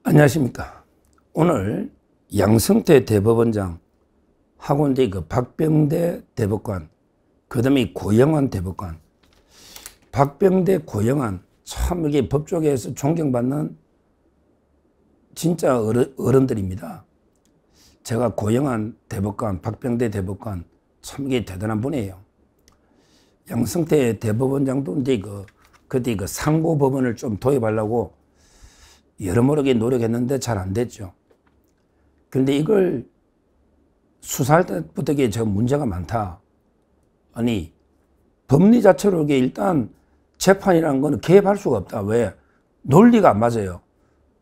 안녕하십니까. 오늘 양성태 대법원장 하고 이제 그 박병대 대법관, 그 다음에 고영한 대법관. 박병대, 고영한 참 이게 법조계에서 존경받는 진짜 어른들입니다. 제가 고영한 대법관, 박병대 대법관 참 이게 대단한 분이에요. 양성태 대법원장도 이제 그때 상고법원을 좀 도입하려고 여러모로 노력했는데 잘 안 됐죠. 그런데 이걸 수사할 때부터 저 문제가 많다. 아니, 법리 자체로 이게 일단 재판이라는 거는 개입할 수가 없다. 왜? 논리가 안 맞아요.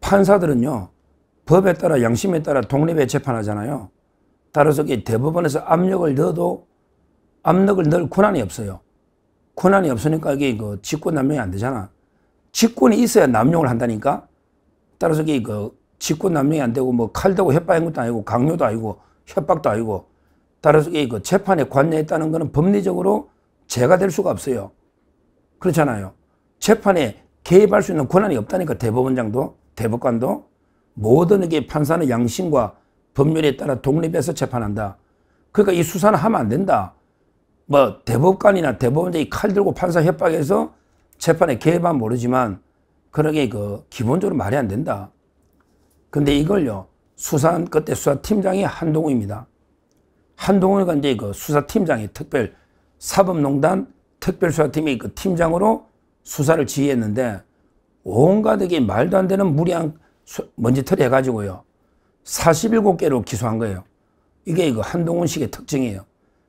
판사들은요, 법에 따라 양심에 따라 독립에 재판하잖아요. 따라서 대법원에서 압력을 넣어도 압력을 넣을 권한이 없어요. 권한이 없으니까 이게 직권 남용이 안 되잖아. 직권이 있어야 남용을 한다니까. 따라서 직권 남용이 안 되고 뭐 칼 대고 협박한 것도 아니고 강요도 아니고 협박도 아니고, 따라서 재판에 관여했다는 것은 법리적으로 죄가 될 수가 없어요. 그렇잖아요. 재판에 개입할 수 있는 권한이 없다니까. 대법원장도 대법관도 모든 판사는 양심과 법률에 따라 독립해서 재판한다. 그러니까 이 수사는 하면 안 된다. 뭐 대법관이나 대법원장이 칼 들고 판사 협박해서 재판에 개입하면 모르지만 그러게 기본적으로 말이 안 된다. 근데 이걸요, 수사한 그때 수사팀장이 한동훈입니다. 한동훈이가 이제 수사팀장이 특별 사법농단 특별수사팀의 팀장으로 수사를 지휘했는데 온갖 말도 안 되는 무리한 먼지털이 해가지고요 47개로 기소한 거예요. 이게 한동훈식의 특징이에요.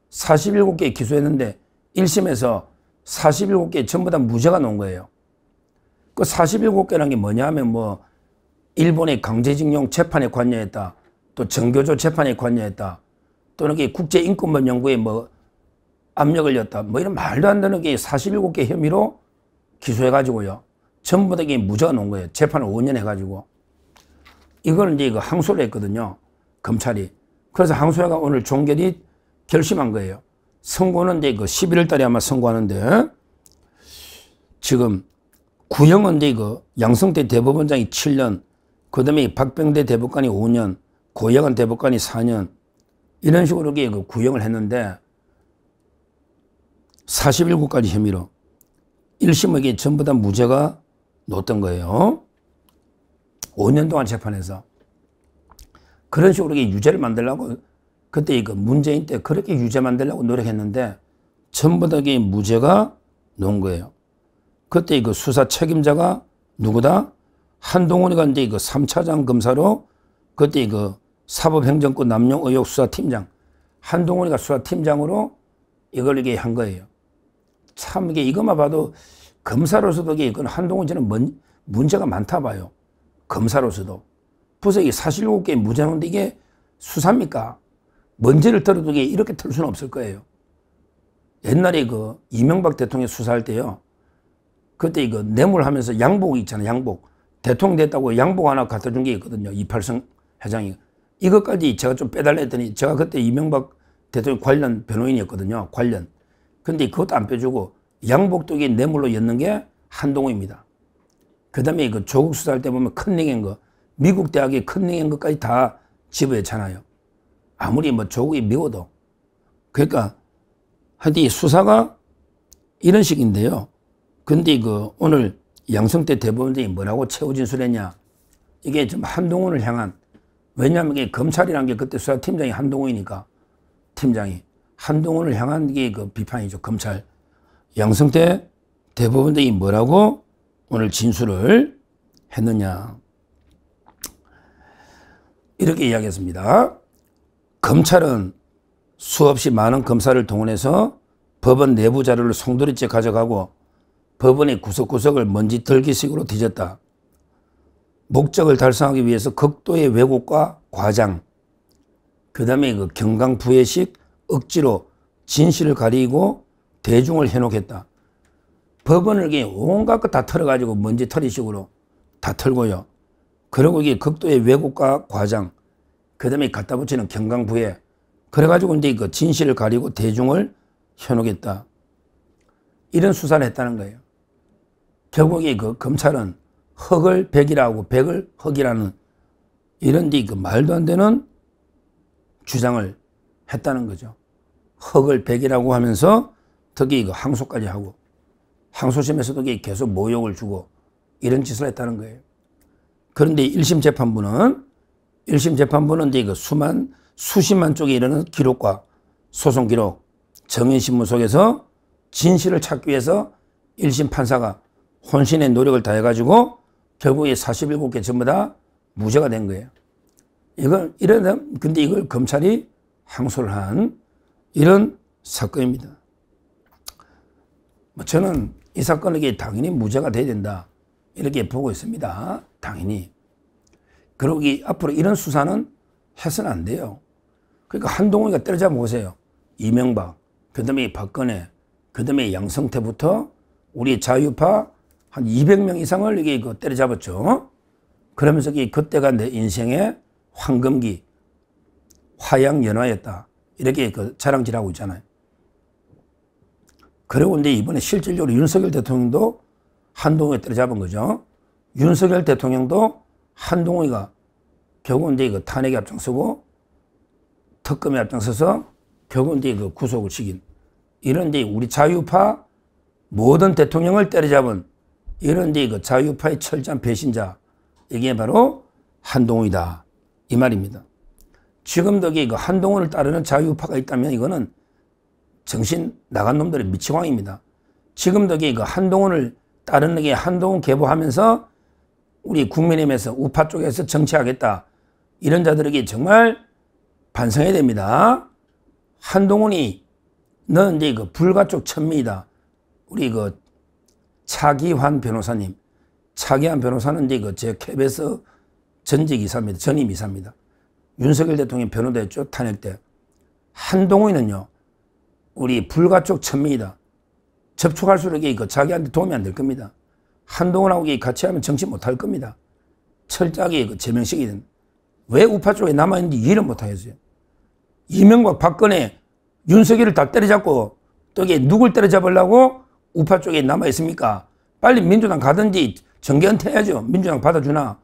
47개 기소했는데 1심에서 47개 전부 다 무죄가 나온 거예요. 그 47개라는 게 뭐냐 하면 뭐 일본의 강제징용 재판에 관여했다, 또 정교조 재판에 관여했다, 또는 국제인권법 연구에 뭐 압력을 줬다, 뭐 이런 말도 안 되는 47개 혐의로 기소해가지고요 전부 다 무죄가 나온 거예요. 재판을 5년 해가지고. 이걸 이제 항소를 했거든요, 검찰이. 그래서 항소회가 오늘 종결이 결심한 거예요. 선고는 이제 11월 달에 아마 선고하는데, 지금 구형은 이제 양성태 대법원장이 7년, 그 다음에 박병대 대법관이 5년, 고영한 대법관이 4년, 이런 식으로 구형을 했는데 47구까지 혐의로 1심에게 전부 다 무죄가 놓았던 거예요. 5년 동안 재판해서. 그런 식으로 유죄를 만들려고 그때 문재인 때 그렇게 유죄 만들려고 노력했는데 전부 다 무죄가 놓은 거예요. 그때 수사 책임자가 누구다? 한동훈이가 이제 3차장 검사로 그때 사법행정권 남용 의혹 수사팀장, 한동훈이가 수사팀장으로 이걸 한 거예요. 참 이것만 봐도 검사로서도 이건 한동훈 저는 문제가 많다 봐요. 검사로서도. 벌써 47개 무죄인데 이게 수사입니까? 먼지를 털어도 이렇게 털 수는 없을 거예요. 옛날에 이명박 대통령 수사할 때요, 그때 뇌물하면서 양복 있잖아요, 양복. 대통령 됐다고 양복 하나 갖다 준 게 있거든요, 이팔성 회장이. 이것까지 제가 좀 빼달라 했더니, 제가 그때 이명박 대통령 관련 변호인이었거든요, 관련. 근데 그것도 안 빼주고 양복도 뇌물로 였는 게 한동훈입니다. 그 다음에 조국 수사할 때 보면 컨닝한 거, 미국 대학의 컨닝한 것까지 다 집어했잖아요. 아무리 뭐 조국이 미워도. 그러니까 하여튼 이 수사가 이런 식인데요. 근데 오늘 양성태 대법원장이 뭐라고 최후 진술했냐. 이게 좀 한동훈을 향한, 왜냐하면 이게 검찰이란 게 그때 수사팀장이 한동훈이니까, 팀장이 한동훈을 향한 게 비판이죠, 검찰. 양성태 대법원장이 뭐라고 오늘 진술을 했느냐. 이렇게 이야기했습니다. 검찰은 수없이 많은 검사를 동원해서 법원 내부 자료를 송두리째 가져가고 법원의 구석구석을 먼지 털기식으로 뒤졌다. 목적을 달성하기 위해서 극도의 왜곡과 과장, 그 다음에 경강부회식 억지로 진실을 가리고 대중을 현혹했다. 법원을 온갖 것 다 털어가지고 먼지 털이식으로 다 털고요. 그리고 극도의 왜곡과 과장, 그 다음에 갖다 붙이는 경강부회, 그래가지고 이제 진실을 가리고 대중을 현혹했다. 이런 수사를 했다는 거예요. 결국에 검찰은 흑을 백이라고 백을 흑이라는 이런 데 그 말도 안 되는 주장을 했다는 거죠. 흑을 백이라고 하면서 특히 그 항소까지 하고 항소심에서도 계속 모욕을 주고 이런 짓을 했다는 거예요. 그런데 1심 재판부는 그 수십만 쪽에 이르는 기록과 소송 기록, 정인신문 속에서 진실을 찾기 위해서 1심 판사가 혼신의 노력을 다해가지고 결국에 47개 전부 다 무죄가 된 거예요. 근데 이걸 검찰이 항소를 한 이런 사건입니다. 저는 이 사건에게 당연히 무죄가 돼야 된다. 이렇게 보고 있습니다. 당연히. 그리고 앞으로 이런 수사는 해서는 안 돼요. 그러니까 한동훈이가 때려잡아 보세요. 이명박, 그 다음에 박근혜, 그 다음에 양성태부터 우리 자유파 한 200명 이상을 이게 때려잡았죠. 그러면서 그때가 내 인생의 황금기, 화양연화였다. 이렇게 자랑질하고 있잖아요. 그리고 근데 이번에 실질적으로 윤석열 대통령도 한동훈이 때려잡은 거죠. 윤석열 대통령도 한동훈이가 결국은 이제 탄핵에 앞장서고 특검에 앞장서서 결국은 이제 구속을 시킨 이런 이제 우리 자유파 모든 대통령을 때려잡은 이런 이제 자유파의 철저한 배신자, 이게 바로 한동훈이다. 이 말입니다. 지금도 한동훈을 따르는 자유파가 있다면 이거는 정신 나간 놈들의 미치광입니다. 지금도 한동훈을 따르는 게 한동훈 계보하면서 우리 국민의힘에서 우파 쪽에서 정치하겠다. 이런 자들에게 정말 반성해야 됩니다. 한동훈이 너는 이제 불가촉 천미이다. 우리 차기환 변호사님. 차기환 변호사는 이제 제 KBS 전직 이사입니다. 전임 이사입니다. 윤석열 대통령 변호도 했죠. 탄핵 때. 한동훈이는요. 우리 불가촉 천미이다. 접촉할수록 자기한테 도움이 안 될 겁니다. 한동훈하고 같이 하면 정치 못할 겁니다. 철저하게 제명식이든. 왜 우파 쪽에 남아있는지 이해를 못하겠어요. 이명박, 박근혜, 윤석열을 다 때려잡고 또 이게 누굴 때려잡으려고 우파 쪽에 남아있습니까? 빨리 민주당 가든지 정계은퇴해야죠. 민주당 받아주나.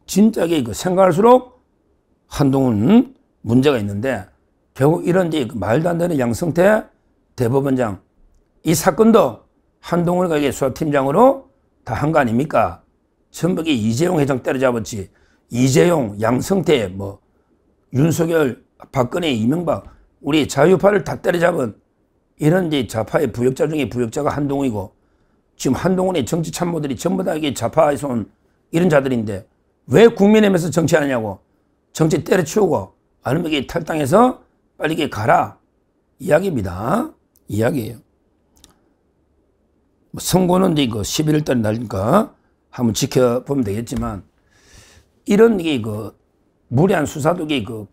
진짜 생각할수록 한동훈 문제가 있는데 결국 이런 말도 안 되는 양성태 대법원장 이 사건도 한동훈이가 수사팀장으로 다 한 거 아닙니까? 전부 이재용 회장 때려잡았지. 이재용, 양성태, 윤석열, 박근혜, 이명박 우리 자유파를 다 때려잡은 이런 좌파의 부역자 중에 부역자가 한동훈이고 지금 한동훈의 정치 참모들이 전부 다 좌파에서 온 이런 자들인데 왜 국민의힘에서 정치하느냐고 정치 때려치우고 아니면 탈당해서 빨리 가라 이야기입니다. 이야기예요. 선고는 이제 11월달에 날니까 한번 지켜보면 되겠지만 이런 무리한 수사도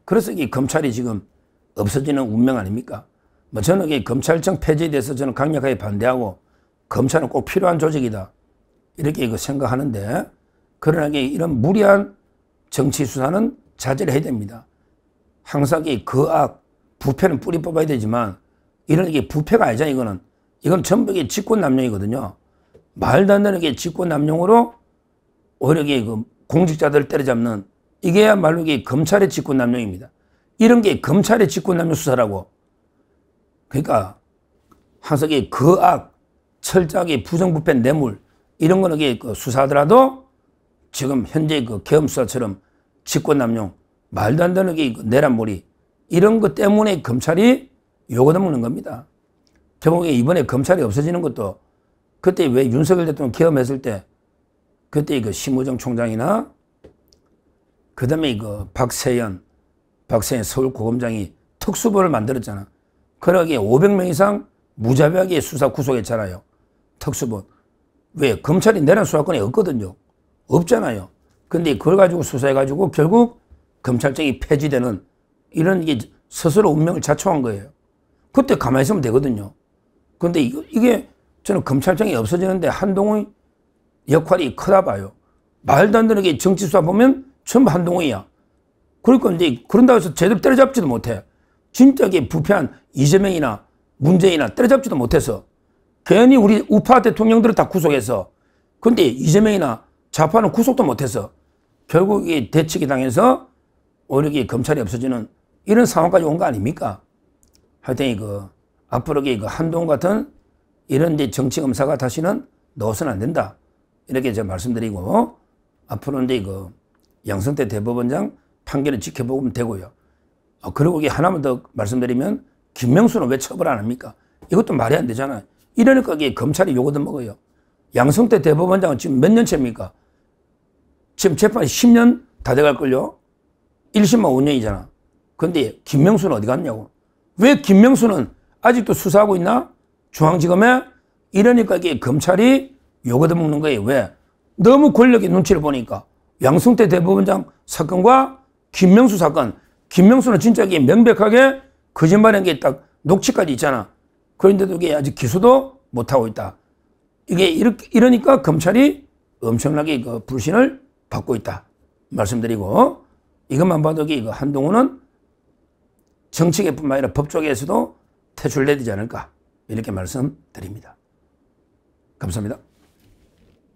그래서 검찰이 지금 없어지는 운명 아닙니까? 저는 검찰청 폐지에 대해서 저는 강력하게 반대하고 검찰은 꼭 필요한 조직이다. 이렇게 생각하는데 그러나 이런 무리한 정치 수사는 자제를 해야 됩니다. 항상 거악, 부패는 뿌리 뽑아야 되지만 이런 부패가 아니잖아요. 이건 전부 직권남용이거든요. 말도 안 되는 직권남용으로 오히려 공직자들을 때려잡는 이게야말로 검찰의 직권남용입니다. 이런 게 검찰의 직권남용 수사라고. 그러니까 항상 거악, 철저하게 부정부패 뇌물 이런 거는 수사하더라도 지금 현재 계엄수사처럼 직권남용 말도 안 되는 내란몰이 이런 것 때문에 검찰이 욕을 먹는 겁니다. 결국에 이번에 검찰이 없어지는 것도 그때 왜 윤석열 대통령 계엄했을 때 그때 심우정 총장이나 그 다음에 박세현 서울고검장이 특수부를 만들었잖아. 그러기에 500명 이상 무자비하게 수사 구속했잖아요. 특수부. 왜? 검찰이 내란 수사권이 없거든요. 없잖아요. 근데 그걸 가지고 수사해가지고 결국 검찰청이 폐지되는 이런 스스로 운명을 자초한 거예요. 그때 가만히 있으면 되거든요. 근데 이게 저는 검찰청이 없어지는데 한동훈 역할이 크다 봐요. 말도 안 되는 정치 수사 보면 전부 한동훈이야. 그러니까 이제 그런다고 해서 제대로 때려잡지도 못해. 진짜 부패한 이재명이나 문재인이나 때려잡지도 못해서 괜히 우리 우파 대통령들을 다 구속해서 근데 이재명이나 좌파는 구속도 못해서 결국 이 대치기 당해서 오히려 이 검찰이 없어지는 이런 상황까지 온 거 아닙니까? 하여튼 이거 앞으로 이 한동훈 같은 이런 데 정치 검사가 다시는 넣어서는 안 된다. 이렇게 제가 말씀드리고 앞으로는 이거 양승태 대법원장 판결을 지켜보면 되고요. 그리고 이게 하나만 더 말씀드리면 김명수는 왜 처벌 안 합니까? 이것도 말이 안 되잖아요. 이러니까 이게 검찰이 요거도 먹어요. 양승태 대법원장은 지금 몇 년째입니까? 지금 재판이 10년 다 돼갈걸요? 1심만 5년이잖아. 근데 김명수는 어디 갔냐고. 왜 김명수는 아직도 수사하고 있나? 중앙지검에? 이러니까 이게 검찰이 요거도 먹는 거예요. 왜? 너무 권력의 눈치를 보니까. 양승태 대법원장 사건과 김명수 사건. 김명수는 진짜 이게 명백하게 거짓말한 게 딱 녹취까지 있잖아. 그런데도 이게 아직 기소도 못하고 있다. 이게 이러니까 검찰이 엄청나게 그 불신을 받고 있다. 말씀드리고 이것만 봐도 이거 한동훈은 정치계뿐만 아니라 법조계에서도 퇴출돼야 되지 않을까. 이렇게 말씀드립니다. 감사합니다.